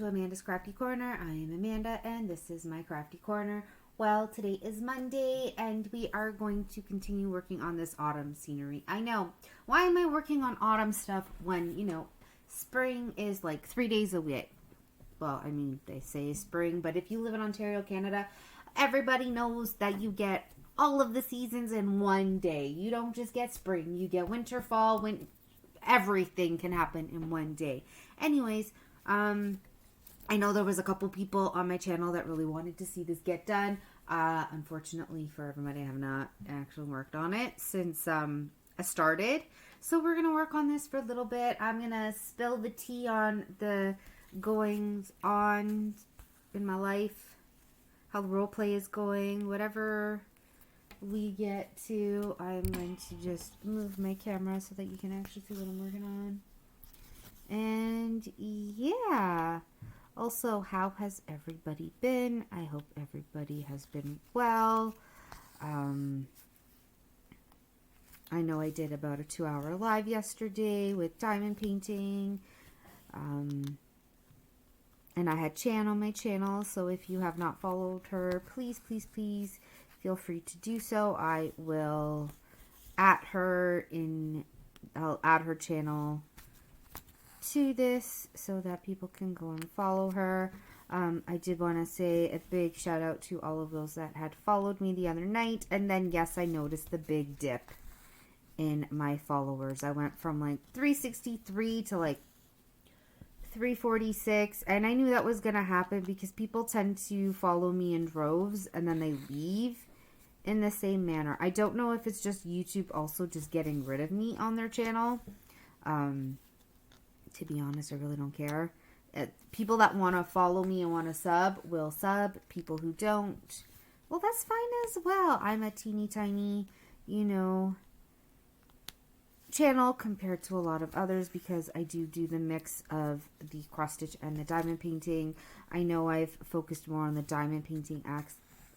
to Amanda's Crafty Corner. I am Amanda and this is my Crafty Corner. Well, today is Monday and we are going to continue working on this autumn scenery. I know, why am I working on autumn stuff when, spring is like 3 days away? Well, I mean, they say spring, but if you live in Ontario, Canada, everybody knows that you get all of the seasons in one day. You don't just get spring, you get winter, fall, everything can happen in one day. Anyways, I know there was a couple people on my channel that really wanted to see this get done. Unfortunately for everybody, I have not actually worked on it since I started. So we're going to work on this for a little bit. I'm going to spill the tea on the goings on in my life, how the role play is going, whatever we get to. I'm going to just move my camera so that you can actually see what I'm working on. And yeah, also, how has everybody been? I hope everybody has been well. I know I did about a 2-hour live yesterday with diamond painting. And I had Chan on my channel, so if you have not followed her, please, please, please feel free to do so. I will I'll add her channel to this so that people can go and follow her. I did want to say a big shout out to all of those that had followed me the other night. And then, yes, I noticed the big dip in my followers. I went from like 363 to like 346. And I knew that was going to happen because people tend to follow me in droves and then they leave in the same manner. I don't know if it's just YouTube also just getting rid of me on their channel. To be honest, I really don't care. People that want to follow me and want to sub will sub. People who don't, well, that's fine as well. I'm a teeny tiny, channel compared to a lot of others because I do the mix of the cross stitch and the diamond painting. I know I've focused more on the diamond painting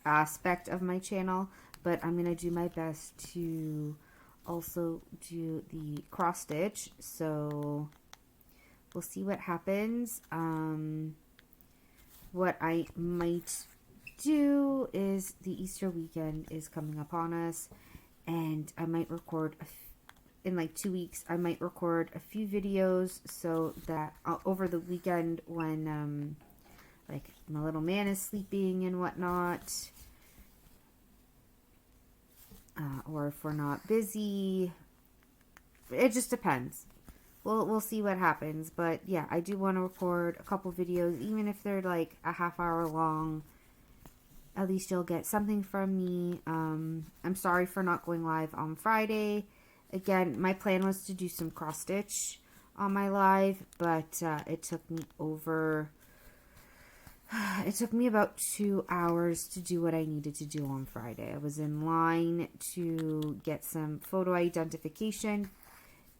aspect of my channel, but I'm going to do my best to also do the cross stitch. So we'll see what happens. What I might do is the Easter weekend is coming upon us, and I might record in like 2 weeks. I might record a few videos so that over the weekend when like my little man is sleeping and whatnot, or if we're not busy, it just depends. We'll see what happens, but yeah, I do want to record a couple videos, even if they're like a half-hour long. At least you'll get something from me. I'm sorry for not going live on Friday. Again, my plan was to do some cross stitch on my live, but it took me about 2 hours to do what I needed to do on Friday. I was in line to get some photo identification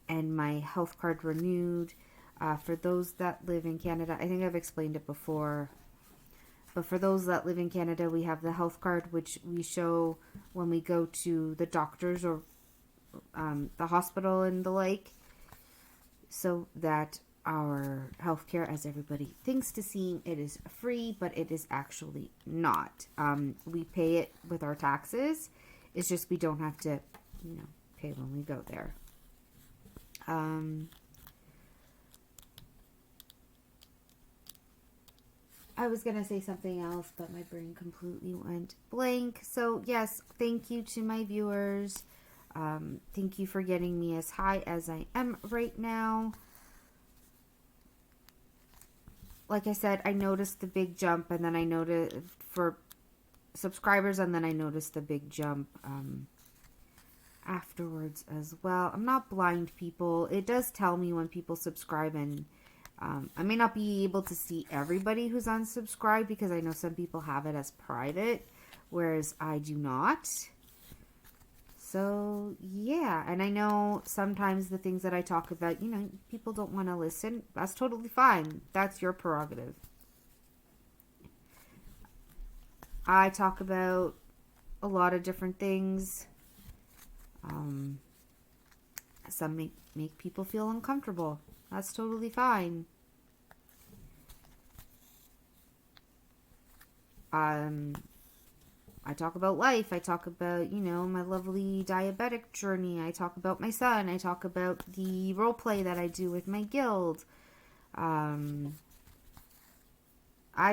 and my health card renewed. For those that live in Canada, I think I've explained it before, but for those that live in Canada, we have the health card, which we show when we go to the doctors or the hospital and the like, so that our healthcare, as everybody thinks to seem, it is free, but it is actually not. We pay it with our taxes. It's just we don't have to, pay when we go there. I was going to say something else, but my brain completely went blank. So, yes, thank you to my viewers. Thank you for getting me as high as I am right now. Like I said, I noticed the big jump, and then I noticed for subscribers, and then I noticed the big jump afterwards as well. I'm not blind, people. It does tell me when people subscribe, and I may not be able to see everybody who's unsubscribed because I know some people have it as private, whereas I do not. So, yeah, and I know sometimes the things that I talk about, people don't want to listen. That's totally fine. That's your prerogative. I talk about a lot of different things. Some make people feel uncomfortable. That's totally fine. I talk about life. I talk about, my lovely diabetic journey. I talk about my son. I talk about the role play that I do with my guild. I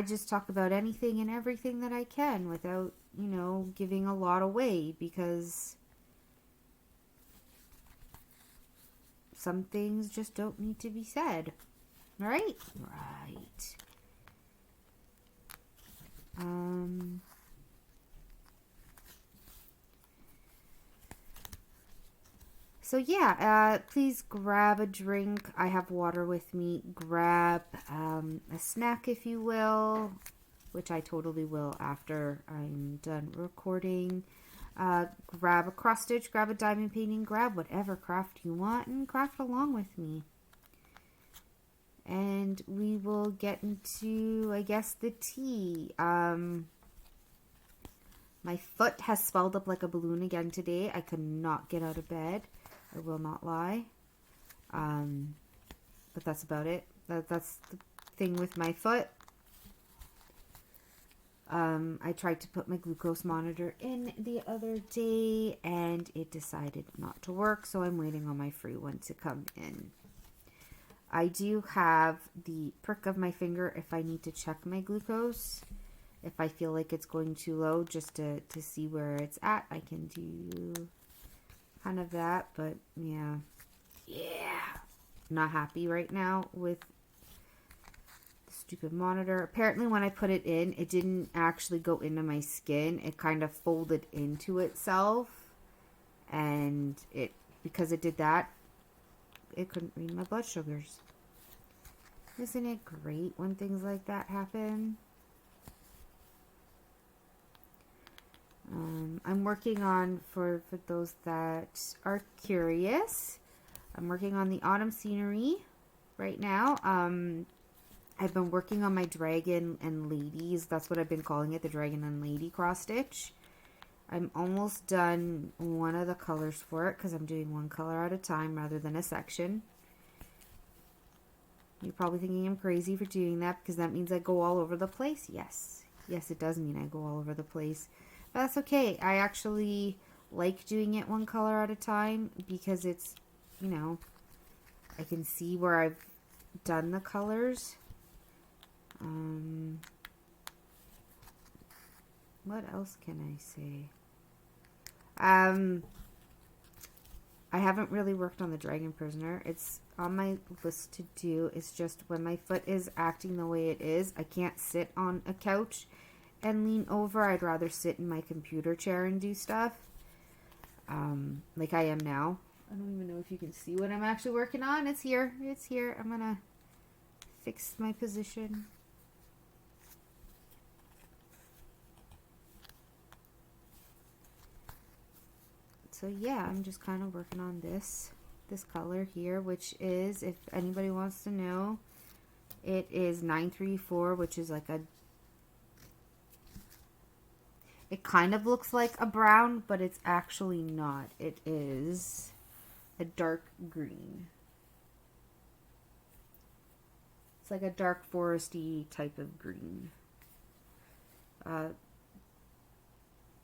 just talk about anything and everything that I can without, giving a lot away, because some things just don't need to be said. Right? Right. So yeah, please grab a drink. I have water with me. Grab a snack, if you will, which I totally will after I'm done recording. Grab a cross stitch, grab a diamond painting, grab whatever craft you want, and craft along with me. And we will get into, I guess, the tea. My foot has swelled up like a balloon again today. I could not get out of bed. I will not lie. But that's about it. That's the thing with my foot. I tried to put my glucose monitor in the other day and it decided not to work, so I'm waiting on my free one to come in. I do have the prick of my finger if I need to check my glucose. If I feel like it's going too low, just to see where it's at, I can do kind of that. But yeah, not happy right now with the stupid monitor. Apparently when I put it in, it didn't actually go into my skin. It kind of folded into itself, and because it did that, it couldn't read my blood sugars. Isn't it great when things like that happen? I'm working on, for those that are curious, I'm working on the autumn scenery right now. I've been working on my dragon and ladies. That's what I've been calling it, the dragon and lady cross stitch. I'm almost done one of the colors for it because I'm doing one color at a time rather than a section. You're probably thinking I'm crazy for doing that because that means I go all over the place. Yes, it does mean I go all over the place. But that's okay. I actually like doing it one color at a time because it's, I can see where I've done the colors. What else can I say? I haven't really worked on the dragon prisoner. It's on my list to do. It's just when my foot is acting the way it is, I can't sit on a couch and lean over. I'd rather sit in my computer chair and do stuff. Like I am now. I don't even know if you can see what I'm actually working on. It's here. I'm gonna fix my position. So yeah, I'm just kind of working on this color here, which is, if anybody wants to know, it is 934, which is like it kind of looks like a brown, but it's actually not. It is a dark green. It's like a dark foresty type of green.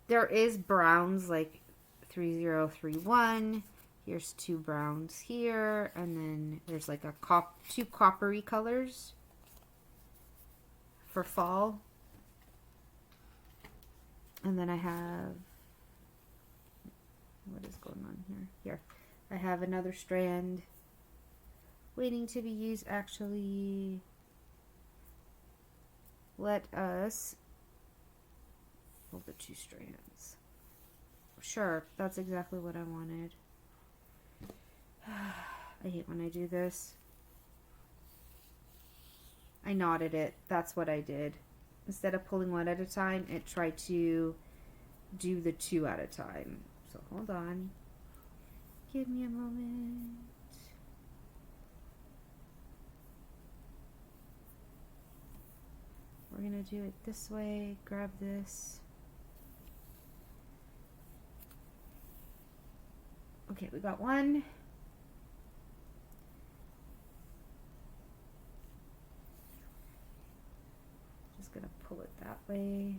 There is browns like 3031. Here's two browns here, and then there's like two coppery colors for fall. And then I have, what is going on here? Here, I have another strand waiting to be used. Actually, let us hold the two strands. Sure, that's exactly what I wanted. I hate when I do this. I knotted it. That's what I did. Instead of pulling one at a time, it tried to do the two at a time. So hold on. Give me a moment. We're going to do it this way. Grab this. Okay, we got one. Just gonna pull it that way.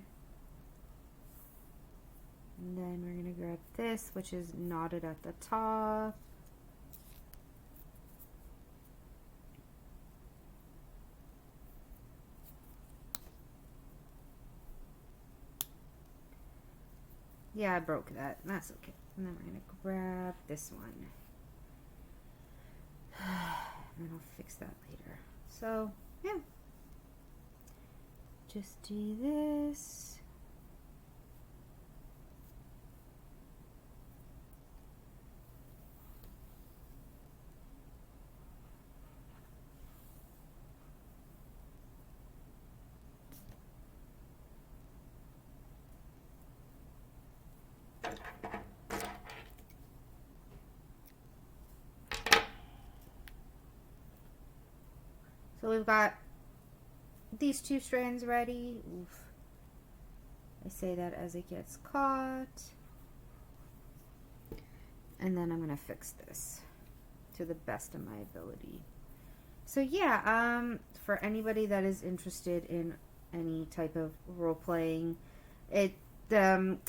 And then we're going to grab this, which is knotted at the top. Yeah, I broke that. That's okay. And then we're going to grab this one. And I'll fix that later. So, yeah. Just do this. So we've got these two strands ready. Oof. I say that as it gets caught. And then I'm going to fix this to the best of my ability. So yeah, for anybody that is interested in any type of role playing, I can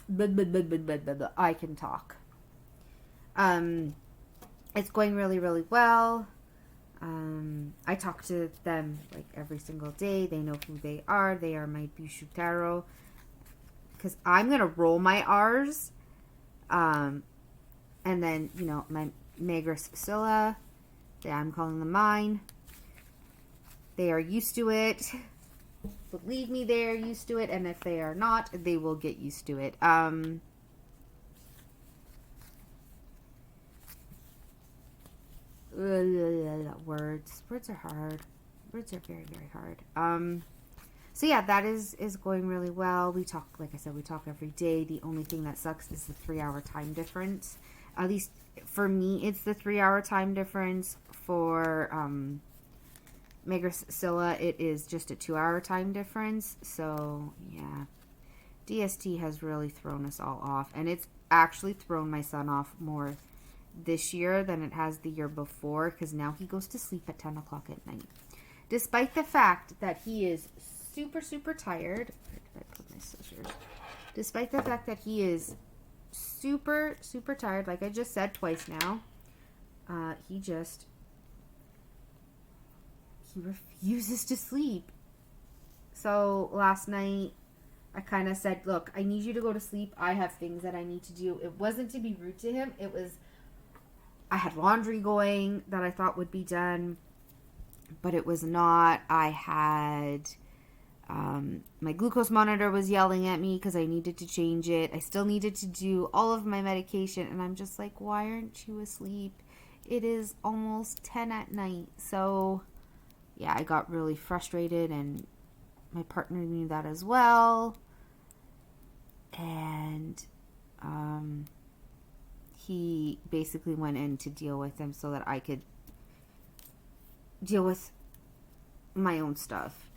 talk. It's going really, really well. I talk to them like every single day. They know who they are. They are my Bishutaro. Because I'm going to roll my R's. And then, you know, my Megris Scylla. I'm calling them mine. They are used to it. Believe me, they are used to it. And if they are not, they will get used to it. Words are hard. Words are very, very hard. So yeah, that is going really well. We talk, like I said, we talk every day. The only thing that sucks is the 3-hour time difference. At least for me, it's the 3-hour time difference. For Megris Scylla, it is just a 2-hour time difference. So yeah, DST has really thrown us all off, and it's actually thrown my son off more this year than it has the year before, because now he goes to sleep at 10 o'clock at night. Despite the fact that he is super, super tired. Where did I put my scissors? Despite the fact that he is super, super tired, like I just said twice now, he refuses to sleep. So last night, I kind of said, look, I need you to go to sleep. I have things that I need to do. It wasn't to be rude to him. It was, I had laundry going that I thought would be done, but it was not. I had, my glucose monitor was yelling at me because I needed to change it. I still needed to do all of my medication, and I'm just like, why aren't you asleep? It is almost 10 at night. So yeah, I got really frustrated, and my partner knew that as well. And he basically went in to deal with him so that I could deal with my own stuff.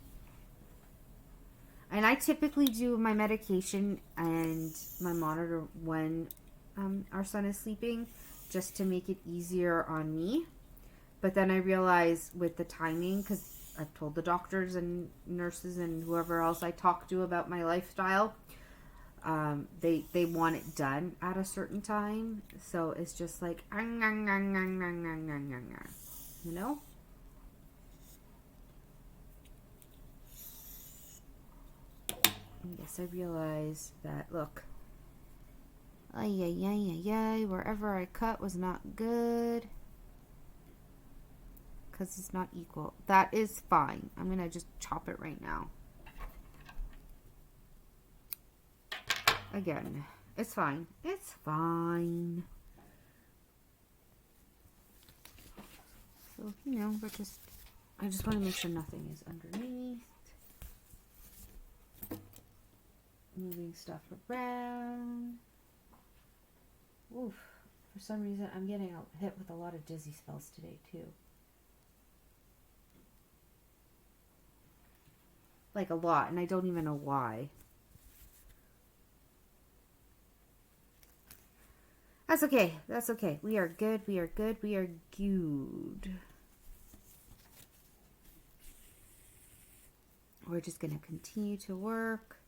And I typically do my medication and my monitor when our son is sleeping, just to make it easier on me. But then I realized with the timing, because I've told the doctors and nurses and whoever else I talk to about my lifestyle, they want it done at a certain time. So it's just like, you know? Yes, I realized that, look, wherever I cut was not good, because it's not equal. That is fine. I'm going to just chop it right now. Again, it's fine. It's fine. So, you know, I just want to make sure nothing is underneath. Moving stuff around. Oof. For some reason, I'm getting hit with a lot of dizzy spells today, too. Like a lot, and I don't even know why. That's okay. That's okay. We are good. We are good. We are good. We're just going to continue to work.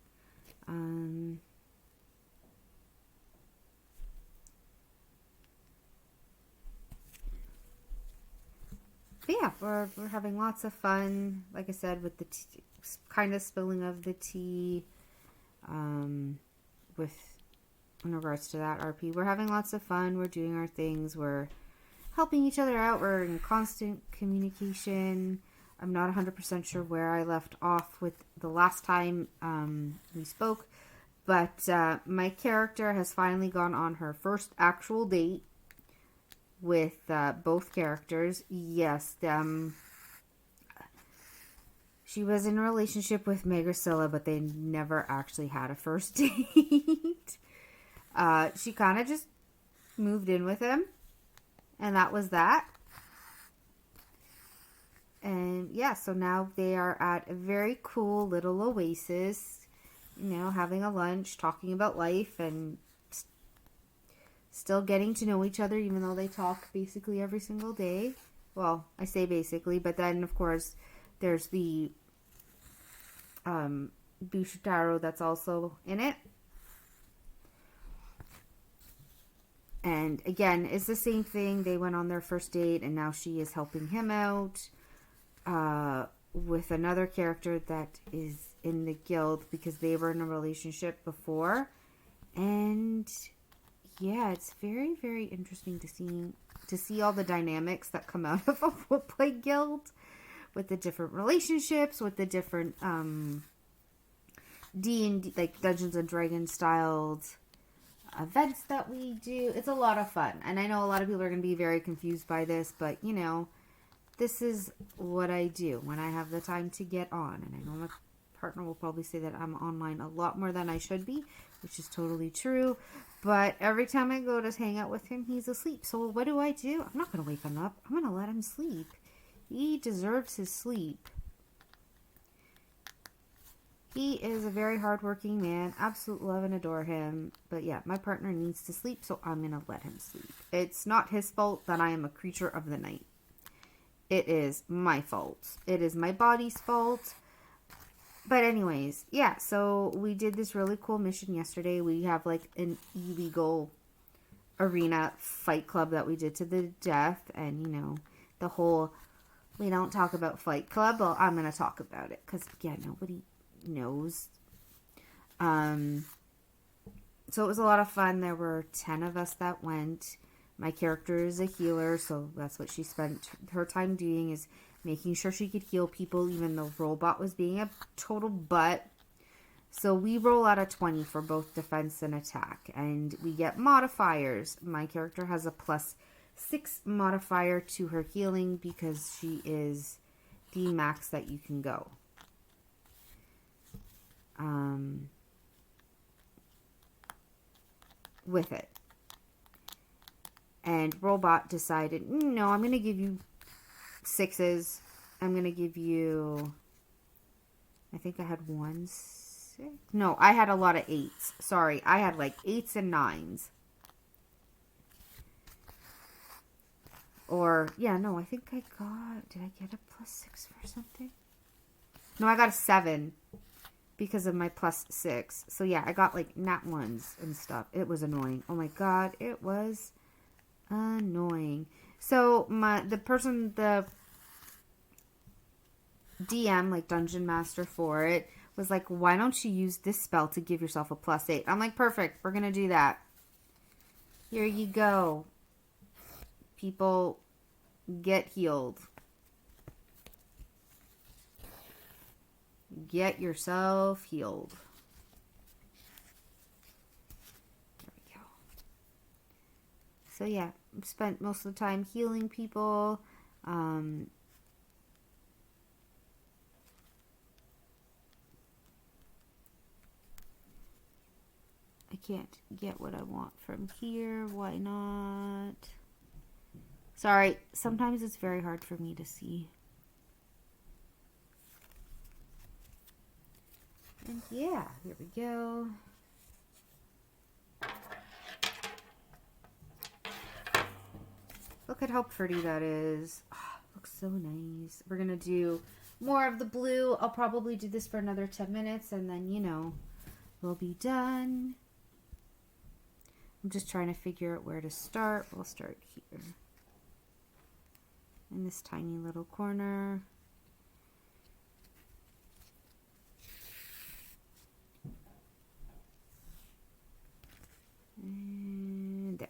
but yeah, we're having lots of fun. Like I said, with the kind of spilling of the tea, with in regards to that RP, we're having lots of fun. We're doing our things. We're helping each other out. We're in constant communication. I'm not 100% sure where I left off with the last time we spoke, but my character has finally gone on her first actual date with both characters. Yes, she was in a relationship with Megracilla, but they never actually had a first date. She kind of just moved in with him, and that was that. And yeah, so now they are at a very cool little oasis, you know, having a lunch, talking about life, and still getting to know each other, even though they talk basically every single day. Well, I say basically, but then of course there's the Bushitaro that's also in it. And again, it's the same thing. They went on their first date, and now she is helping him out with another character that is in the guild because they were in a relationship before. And yeah, it's very, very interesting to see all the dynamics that come out of a roleplay guild with the different relationships, with the different D&D, like Dungeons and Dragons styled events that we do. It's a lot of fun. And I know a lot of people are going to be very confused by this, but you know, this is what I do when I have the time to get on. And I know my partner will probably say that I'm online a lot more than I should be, which is totally true. But every time I go to hang out with him, he's asleep. So what do? I'm not going to wake him up. I'm going to let him sleep. He deserves his sleep. He is a very hardworking man. Absolutely love and adore him. But yeah, my partner needs to sleep, so I'm going to let him sleep. It's not his fault that I am a creature of the night. It is my fault. It is my body's fault. But anyways, yeah, so we did this really cool mission yesterday. We have like an illegal arena fight club that we did to the death. And, you know, the whole, we don't talk about Fight Club. Well, I'm going to talk about it because, yeah, nobody knows. So it was a lot of fun. There were 10 of us that went. My character is a healer, so that's what she spent her time doing, is making sure she could heal people, even though Robot was being a total butt. So we roll out a 20 for both defense and attack, and we get modifiers. My character has a +6 modifier to her healing because she is the max that you can go. With it. And Robot decided, no, I'm going to give you 6s. I'm going to give you, I think I had 1 6. No, I had a lot of 8s. Sorry, I had like 8s and 9s. Or, yeah, no, I think I got, did I get a +6 for something? No, I got a 7 because of my +6. So yeah, I got like nat 1s and stuff. It was annoying. Oh my god, it was annoying. So the DM, like Dungeon Master for it, was like, why don't you use this spell to give yourself a +8? I'm like, perfect, we're gonna do that. Here you go. People, get healed. Get yourself healed. There we go. So yeah, spent most of the time healing people. I can't get what I want from here. Why not? Sorry, sometimes it's very hard for me to see. And yeah, here we go. Look at how pretty that is. Oh, looks so nice. We're going to do more of the blue. I'll probably do this for another 10 minutes and then, you know, we'll be done. I'm just trying to figure out where to start. We'll start here. in this tiny little corner. And there.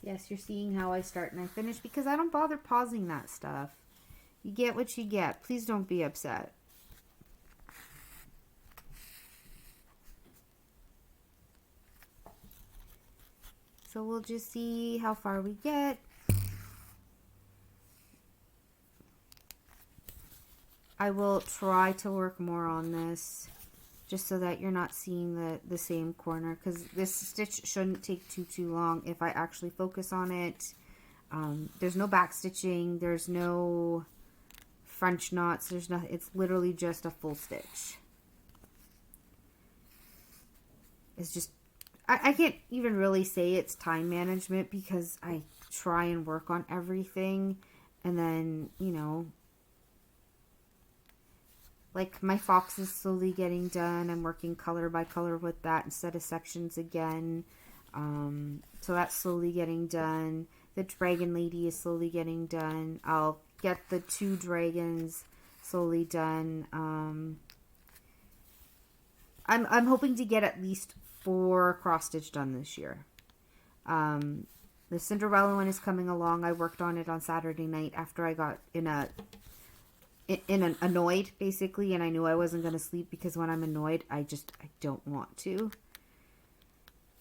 Yes, you're seeing how I start and I finish because I don't bother pausing that stuff. You get what you get. Please don't be upset. So we'll just see how far we get. I will try to work more on this just so that you're not seeing the same corner, because this stitch shouldn't take too long if I actually focus on it. There's no back stitching, there's no French knots, there's nothing. It's literally just a full stitch. It's just, I can't even really say it's time management because I try and work on everything, and then, you know, like my fox is slowly getting done. I'm working color by color with that instead of sections again. So that's slowly getting done. The dragon lady is slowly getting done. I'll get the 2 dragons slowly done. I'm hoping to get at least 4 cross stitch done this year. The Cinderella one is coming along. I worked on it on Saturday night after I got annoyed, basically, and I knew I wasn't going to sleep because when I'm annoyed, I don't want to.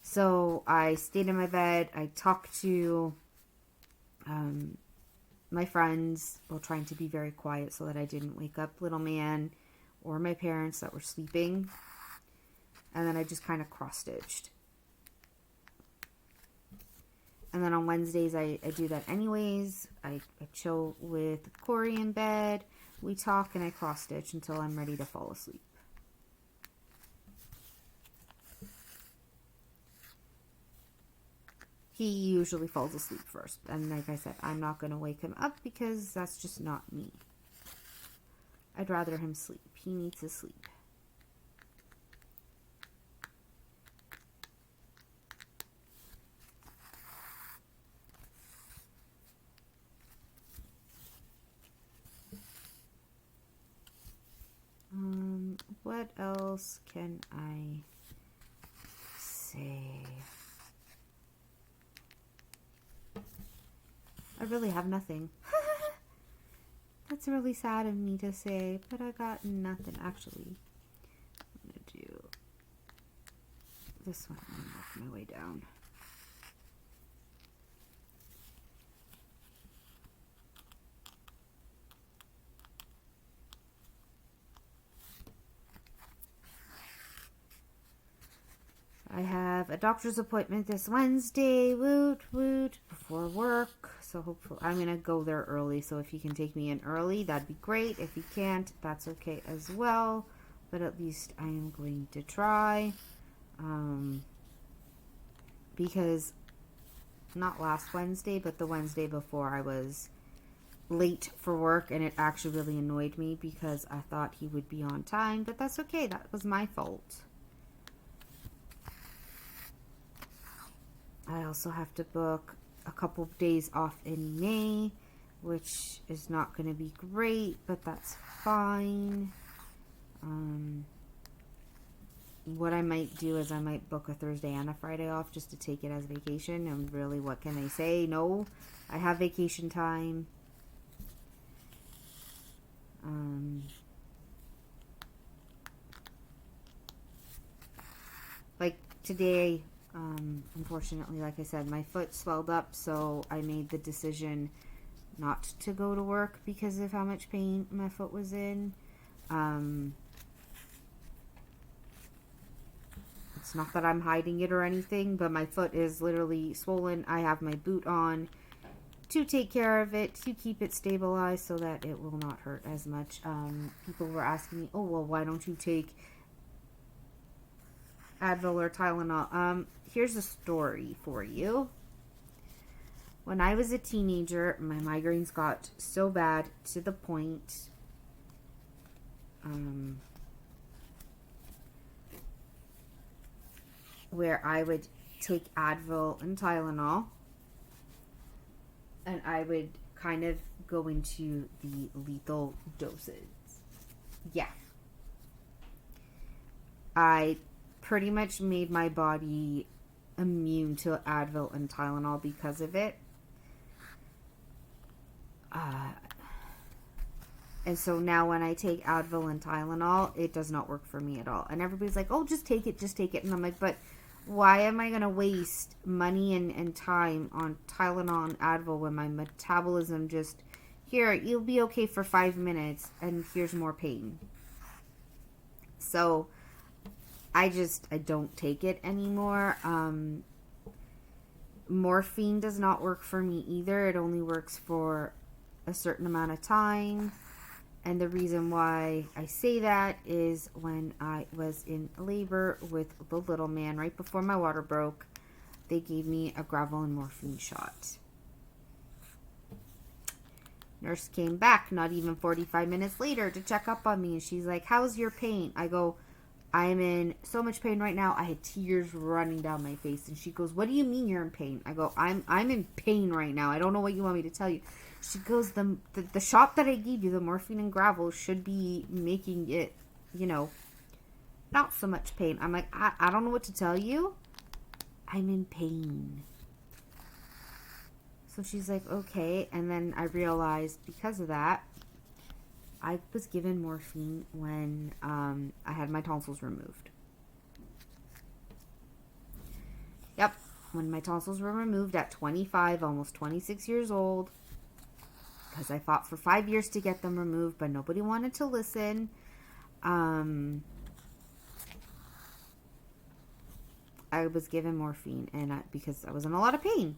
So I stayed in my bed. I talked to my friends while trying to be very quiet so that I didn't wake up little man or my parents that were sleeping. And then I just kind of cross-stitched. And then on Wednesdays, I do that anyways. I chill with Corey in bed. We talk and I cross-stitch until I'm ready to fall asleep. He usually falls asleep first. And like I said, I'm not going to wake him up because that's just not me. I'd rather him sleep. He needs to sleep. What else can I say? I really have nothing. That's really sad of me to say, but I got nothing. Actually, I'm going to do this one and work my way down. I have a doctor's appointment this Wednesday, woot woot, before work. So hopefully I'm going to go there early. So if you can take me in early, that'd be great. If you can't, that's okay as well. But at least I am going to try. Because not last Wednesday, but the Wednesday before, I was late for work. And it actually really annoyed me because I thought he would be on time. But that's okay. That was my fault. I also have to book a couple of days off in May, which is not going to be great, but that's fine. What I might do is I might book a Thursday and a Friday off just to take it as vacation. And really, what can they say? No, I have vacation time. Like today, unfortunately, like I said, my foot swelled up, so I made the decision not to go to work because of how much pain my foot was in. It's not that I'm hiding it or anything, but my foot is literally swollen. I have my boot on to take care of it, to keep it stabilized so that it will not hurt as much. People were asking me, oh, well, why don't you take Advil or Tylenol? Here's a story for you. When I was a teenager, my migraines got so bad to the point where I would take Advil and Tylenol and I would kind of go into the lethal doses. Yeah. I pretty much made my body immune to Advil and Tylenol because of it. And so now when I take Advil and Tylenol, it does not work for me at all. And everybody's like, oh, just take it, just take it. And I'm like, but why am I going to waste money and time on Tylenol and Advil when my metabolism just, here, you'll be okay for 5 minutes and here's more pain. So I don't take it anymore. Morphine does not work for me either. It only works for a certain amount of time. And the reason why I say that is when I was in labor with the little man, right before my water broke, they gave me a gravel and morphine shot. Nurse came back not even 45 minutes later to check up on me, and she's like, how's your pain? I go, I'm in so much pain right now. I had tears running down my face. And she goes, what do you mean you're in pain? I go, I'm in pain right now. I don't know what you want me to tell you. She goes, the shot that I gave you, the morphine and gravel, should be making it, not so much pain. I'm like, I don't know what to tell you. I'm in pain. So she's like, okay. And then I realized because of that, I was given morphine when I had my tonsils removed. Yep. When my tonsils were removed at 25, almost 26 years old. Because I fought for 5 years to get them removed, but nobody wanted to listen. I was given morphine, and because I was in a lot of pain.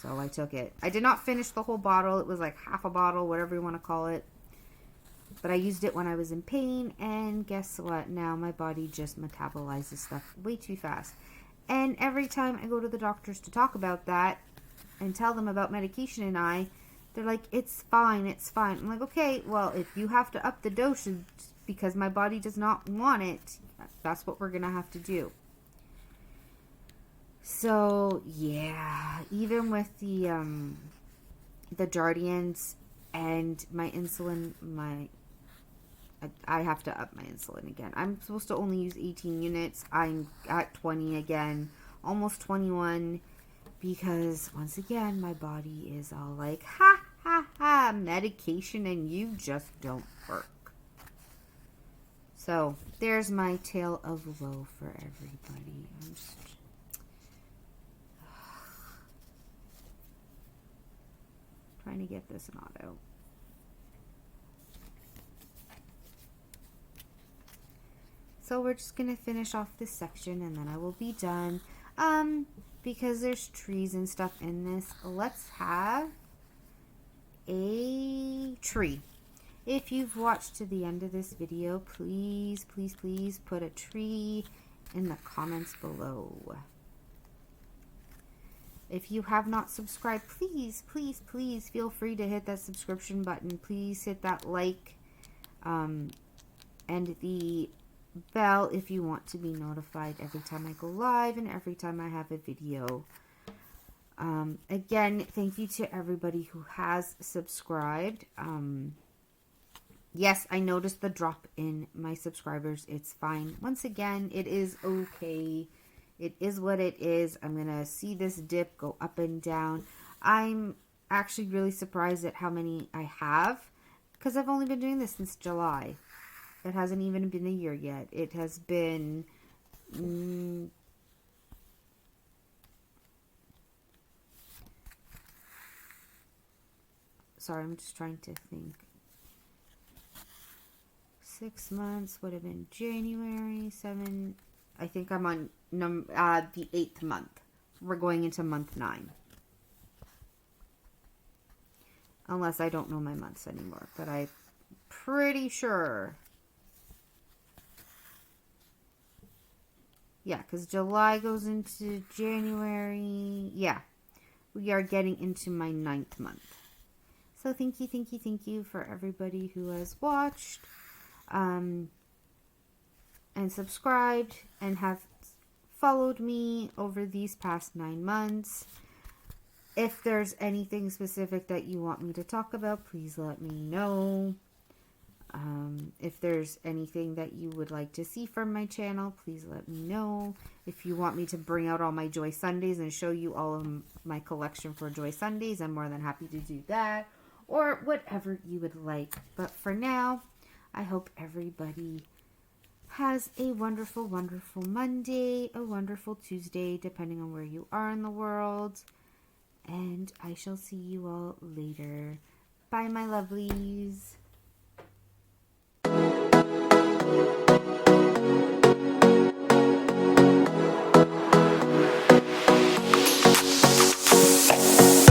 So I took it. I did not finish the whole bottle. It was like half a bottle, whatever you want to call it. But I used it when I was in pain, and guess what? Now my body just metabolizes stuff way too fast. And every time I go to the doctors to talk about that and tell them about medication they're like, it's fine, it's fine. I'm like, okay, well, if you have to up the dosage because my body does not want it, that's what we're going to have to do. So, yeah, even with the Jardians and my insulin, I have to up my insulin again. I'm supposed to only use 18 units. I'm at 20 again, almost 21. Because, once again, my body is all like, ha, ha, ha, medication and you just don't work. So, there's my tale of woe for everybody. I'm just trying to get this knot out. So, we're just going to finish off this section and then I will be done. Because there's trees and stuff in this, let's have a tree. If you've watched to the end of this video, please, please, please put a tree in the comments below. If you have not subscribed, please, please, please feel free to hit that subscription button. Please hit that like and the bell if you want to be notified every time I go live and every time I have a video. Again, thank you to everybody who has subscribed. Yes, I noticed the drop in my subscribers. It's fine. Once again, it is okay. It is what it is. I'm going to see this dip go up and down. I'm actually really surprised at how many I have because I've only been doing this since July. It hasn't even been a year yet. It has been sorry, I'm just trying to think. 6 months would have been January, 7. I think I'm on the 8th month. We're going into month 9. Unless I don't know my months anymore, but I'm pretty sure. Yeah, because July goes into January. Yeah, we are getting into my 9th month. So thank you for everybody who has watched and subscribed and have followed me over these past 9 months. If there's anything specific that you want me to talk about, please let me know. If there's anything that you would like to see from my channel, please let me know. If you want me to bring out all my Joy Sundays and show you all of my collection for Joy Sundays, I'm more than happy to do that. Or whatever you would like. But for now, I hope everybody has a wonderful, wonderful Monday, a wonderful Tuesday, depending on where you are in the world. And I shall see you all later. Bye, my lovelies.